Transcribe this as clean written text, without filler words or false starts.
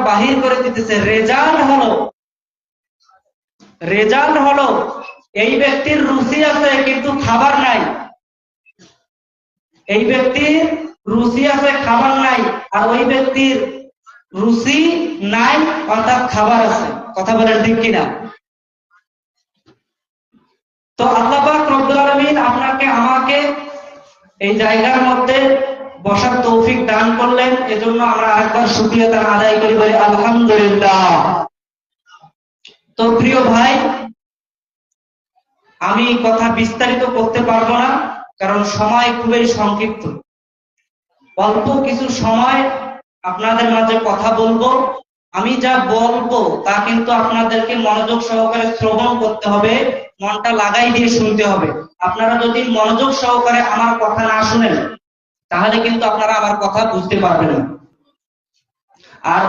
বাহির করে দিতেছে। রেজাল্ট হলো এই ব্যক্তির রুচি আছে কিন্তু খাবার নাই, এই ব্যক্তির রুচি আছে খাবার নাই, আর ওই ব্যক্তির রুচি নাই অর্থাৎ খাবার আছে। কথা বলেন ঠিক কিনা? তো আল্লাহ পাক রব্বুল আলামিন আপনাকে আমাকে এই জায়গার মধ্যে বসার তৌফিক দান করলেন, এজন্য আমরা আরেকবার শুকরিয়া তার আদায় করি, বলি আলহামদুলিল্লাহ। তো প্রিয় ভাই, আমি কথা বিস্তারিত করতে পারবো না, কারণ সময় খুবই সংক্ষিপ্ত। অল্প কিছু সময় আপনাদের মাঝে কথা বলবো। আমি যা বলবো তা কিন্তু আপনাদেরকে মনোযোগ সহকারে শ্রবণ করতে হবে, মনটা লাগাই দিয়ে শুনতে হবে। আপনারা যদি মনোযোগ সহকারে আমার কথা না শুনেন তাহলে কিন্তু আপনারা আমার কথা বুঝতে পারবেন না। আর